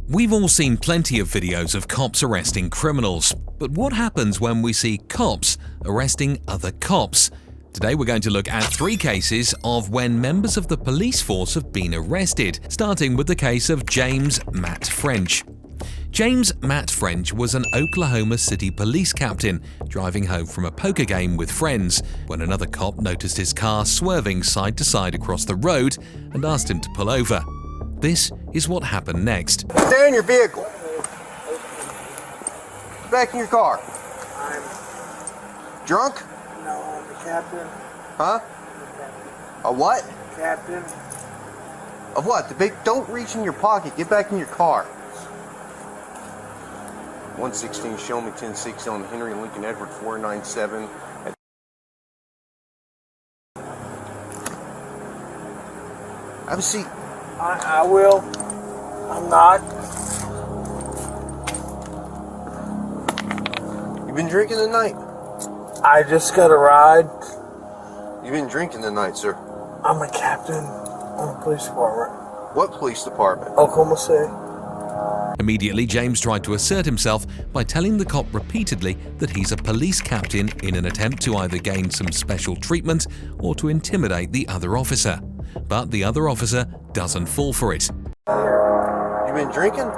We've all seen plenty of videos of cops arresting criminals, but what happens when we see cops arresting other cops? Today we're going to look at 3 cases of when members of the police force have been arrested, starting with the case of James Matt French. James Matt French was an Oklahoma City police captain driving home from a poker game with friends when another cop noticed his car swerving side to side across the road and asked him to pull over. This is what happened next. Stay in your vehicle. Get back in your car. I'm drunk? No, I'm the captain. Huh? A what? Captain. Of what? Don't reach in your pocket. Get back in your car. 116 Show Me 1060 on Henry Lincoln Edward 497. Have a seat. I will. I'm not. You been drinking tonight? I just got a ride. You been drinking tonight, sir? I'm a captain on the police department. What police department? Oklahoma City. Immediately, James tried to assert himself by telling the cop repeatedly that he's a police captain in an attempt to either gain some special treatment or to intimidate the other officer. But the other officer doesn't fall for it. You been drinking?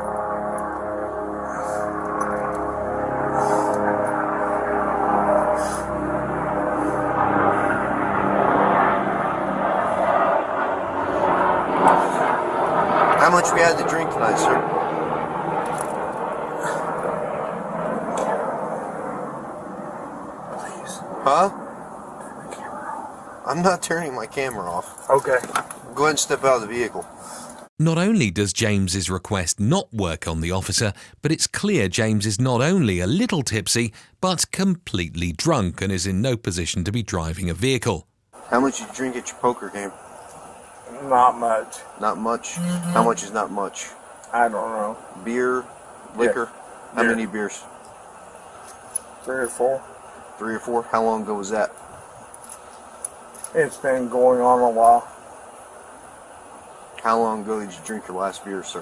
How much we had to drink tonight, sir? Please. Huh? Turn the camera off. I'm not turning my camera off. Okay. Go ahead and step out of the vehicle. Not only does James's request not work on the officer, but it's clear James is not only a little tipsy, but completely drunk and is in no position to be driving a vehicle. How much you drink at your poker game? Not much. Not much? How much is not much? I don't know. Beer? Liquor? Yeah. How Beer. many beers? 3 or 4. 3 or 4? How long ago was that? It's been going on a while. How long ago did you drink your last beer, sir?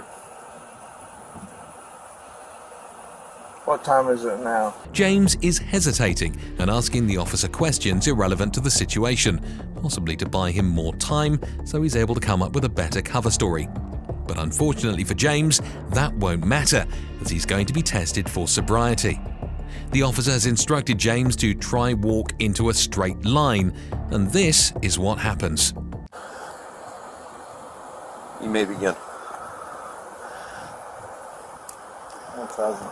What time is it now? James is hesitating and asking the officer questions irrelevant to the situation, possibly to buy him more time so he's able to come up with a better cover story. But unfortunately for James, that won't matter, as he's going to be tested for sobriety. The officer has instructed James to try walk into a straight line, and this is what happens. You may begin. 1,000.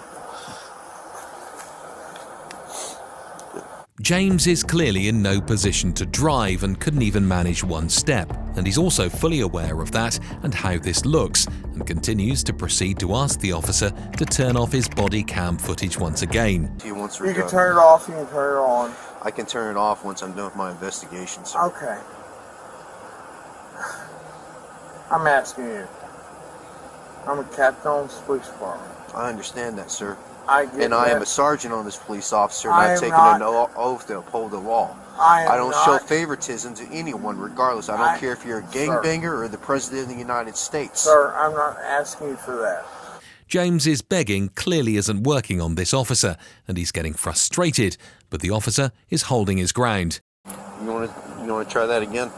James is clearly in no position to drive and couldn't even manage one step, and he's also fully aware of that and how this looks, and continues to proceed to ask the officer to turn off his body cam footage once again. You You can turn it off, you can turn it on. I can turn it off once I'm done with my investigation, sir. Okay. I'm asking you. I'm a captain on the police department. I understand that, sir. I get And I am that. a sergeant on this police officer, and I I've am taken not- an oath to uphold the law. I don't show favoritism to anyone, regardless. I don't I- care if you're a Sir. gangbanger or the President of the United States. Sir, I'm not asking you for that. James's begging clearly isn't working on this officer, and he's getting frustrated, but the officer is holding his ground. You want to try that again?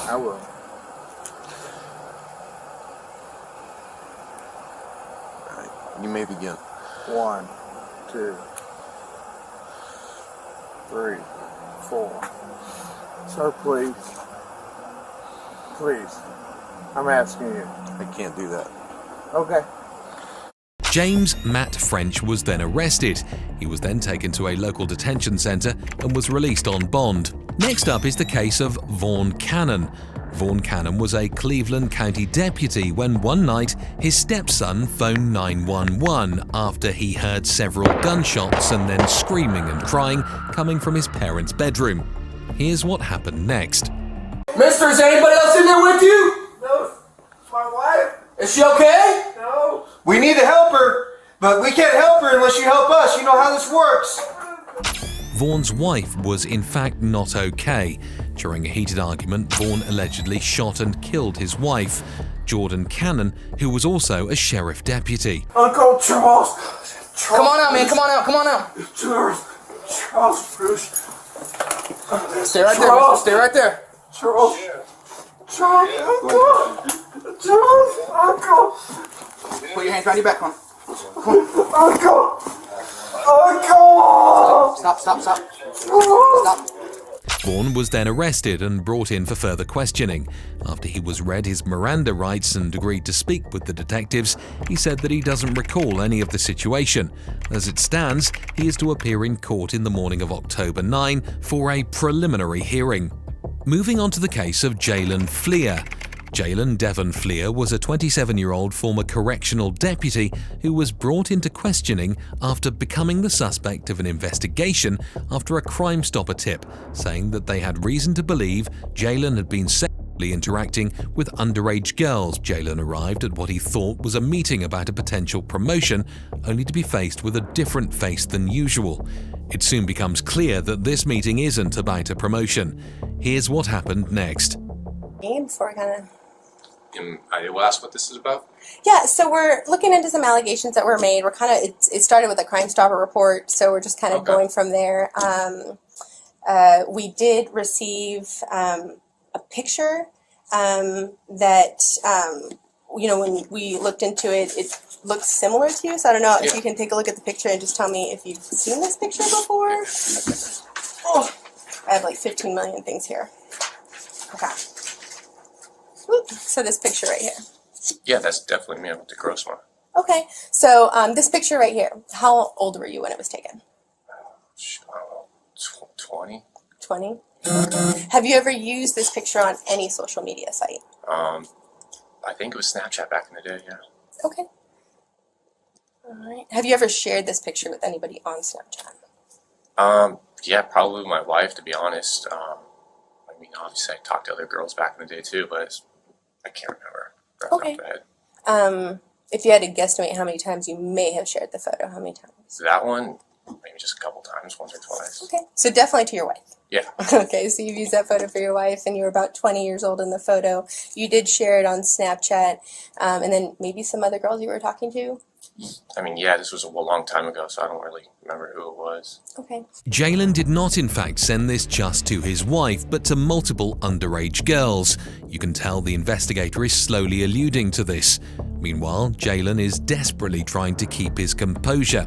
I will. All right, you may begin. 1, 2, 3, 4. Sir, please. Please. I'm asking you. I can't do that. Okay. James Matt French was then arrested. He was then taken to a local detention center and was released on bond. Next up is the case of Vaughn Cannon. Vaughn Cannon was a Cleveland County deputy when one night his stepson phoned 911 after he heard several gunshots and then screaming and crying coming from his parents' bedroom. Here's what happened next. Mister, is anybody else in there with you? No, my wife? Is she okay? No. We need to help her, but we can't help her unless you help us. You know how this works. Vaughn's wife was in fact not okay. During a heated argument, Vaughn allegedly shot and killed his wife. Vaughn Cannon, who was also a sheriff deputy. Uncle Charles. Come on out, man. Come on out. Come on out. Charles Bruce. Stay right there, mister. Stay right there. Charles. Uncle. Uncle. Put your hands behind your back, come on. Uncle. Uncle. Stop. Vaughn was then arrested and brought in for further questioning. After he was read his Miranda rights and agreed to speak with the detectives, he said that he doesn't recall any of the situation. As it stands, he is to appear in court in the morning of October 9 for a preliminary hearing. Moving on to the case of Jalen Fleer. Jalen Fleer was a 27-year-old former correctional deputy who was brought into questioning after becoming the suspect of an investigation after a Crime Stopper tip, saying that they had reason to believe Jalen had been sexually interacting with underage girls. Jalen arrived at what he thought was a meeting about a potential promotion, only to be faced with a different face than usual. It soon becomes clear that this meeting isn't about a promotion. Here's what happened next. Before I kind of... I will ask what this is about. Yeah, so we're looking into some allegations that were made. We're kind of, it started with a Crime Stopper report, so we're just kind of going from there. We did receive a picture that, when we looked into it, it looks similar to you. So I don't know if you can take a look at the picture and just tell me if you've seen this picture before. Oh, I have like 15 million things here. Okay. So this picture right here. Yeah, that's definitely me with the gross one. Okay, so this picture right here, how old were you when it was taken? I don't know, 20. 20? Have you ever used this picture on any social media site? I think it was Snapchat back in the day, yeah. Okay. All right. Have you ever shared this picture with anybody on Snapchat? Yeah, probably with my wife, to be honest. I mean, obviously I talked to other girls back in the day too, but I can't remember. Okay. If you had to guesstimate how many times you may have shared the photo, how many times? That one, maybe just a couple times, once or twice. Okay, so definitely to your wife. Yeah. Okay, so you've used that photo for your wife, and you were about 20 years old in the photo. You did share it on Snapchat, and then maybe some other girls you were talking to? I mean, yeah, this was a long time ago, so I don't really remember who it was. Okay. Jalen did not in fact send this just to his wife, but to multiple underage girls. You can tell the investigator is slowly alluding to this. Meanwhile, Jalen is desperately trying to keep his composure.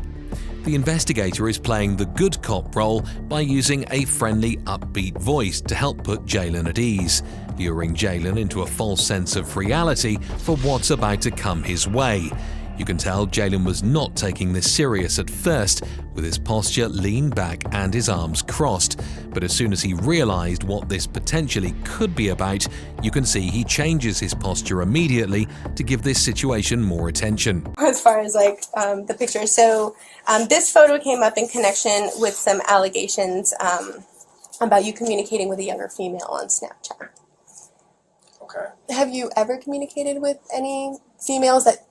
The investigator is playing the good cop role by using a friendly, upbeat voice to help put Jalen at ease, luring Jalen into a false sense of reality for what's about to come his way. You can tell Jalen was not taking this serious at first, with his posture leaned back and his arms crossed. But as soon as he realized what this potentially could be about, you can see he changes his posture immediately to give this situation more attention. As far as the picture, so this photo came up in connection with some allegations about you communicating with a younger female on Snapchat. Okay. Have you ever communicated with any females that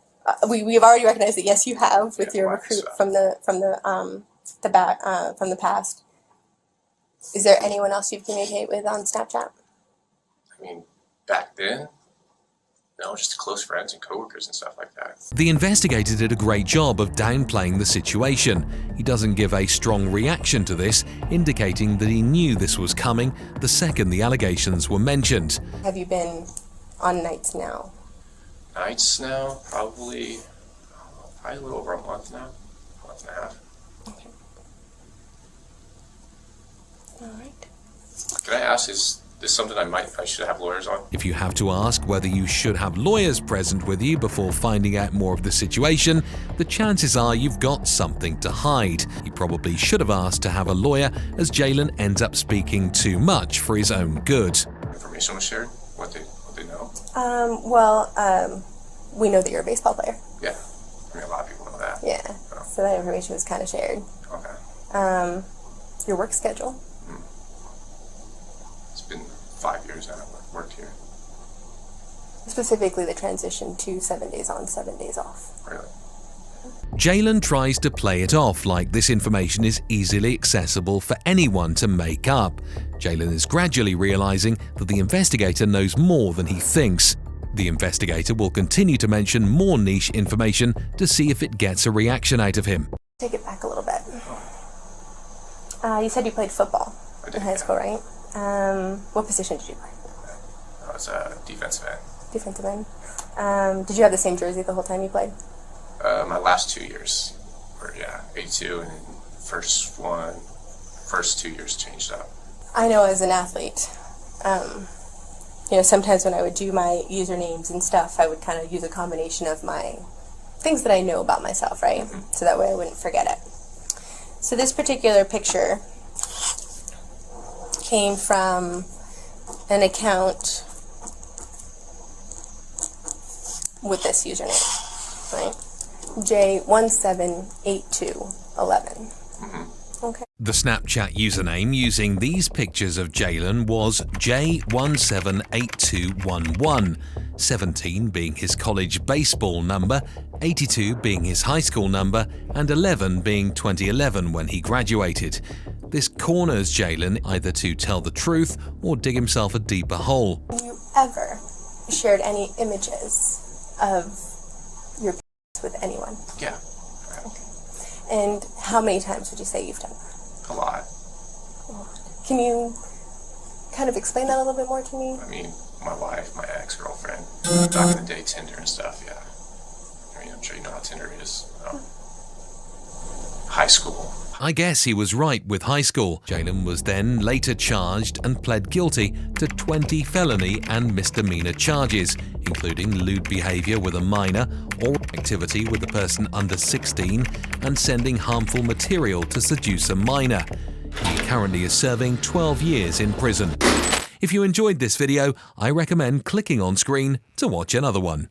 we've already recognized that yes, you have with your recruit from the past. Is there anyone else you've communicated with on Snapchat? I mean, back then, no, just close friends and coworkers and stuff like that. The investigator did a great job of downplaying the situation. He doesn't give a strong reaction to this, indicating that he knew this was coming the second the allegations were mentioned. Have you been on nights now? Nights now, probably a little over a month now, month and a half. Okay. All right. Can I ask, is this something I should have lawyers on? If you have to ask whether you should have lawyers present with you before finding out more of the situation, the chances are you've got something to hide. You probably should have asked to have a lawyer, as Jalen ends up speaking too much for his own good. Information was shared? What they know? We know that you're a baseball player. Yeah. I mean, a lot of people know that. Yeah. Oh. So that information was kind of shared. Okay. Your work schedule? It's been 5 years now I've worked here. Specifically the transition to 7 days on, 7 days off. Really? Jalen tries to play it off like this information is easily accessible for anyone to make up. Jalen is gradually realizing that the investigator knows more than he thinks. The investigator will continue to mention more niche information to see if it gets a reaction out of him. Take it back a little bit. You said you played football in high school, right? What position did you play? I was a defensive end. Defensive end. Did you have the same jersey the whole time you played? My last 2 years were, 82, and then first 2 years changed up. I know as an athlete, sometimes when I would do my usernames and stuff, I would kind of use a combination of my things that I know about myself, right? Mm-hmm. So that way I wouldn't forget it. So this particular picture came from an account with this username, right? J178211. Mm-hmm. Okay. The Snapchat username using these pictures of Jalen was J178211, 17 being his college baseball number, 82 being his high school number, and 11 being 2011 when he graduated. This corners Jalen either to tell the truth or dig himself a deeper hole. Have you ever shared any images of your penis with anyone? Yeah. Okay. And how many times would you say you've done that? A lot. Can you kind of explain that a little bit more to me? I mean, my wife, my ex-girlfriend, back in the day, Tinder and stuff, yeah. I mean, I'm sure you know how Tinder is. High school. I guess he was right with high school. Jalen was then later charged and pled guilty to 20 felony and misdemeanor charges, including lewd behavior with a minor, or activity with a person under 16, and sending harmful material to seduce a minor. He currently is serving 12 years in prison. If you enjoyed this video, I recommend clicking on screen to watch another one.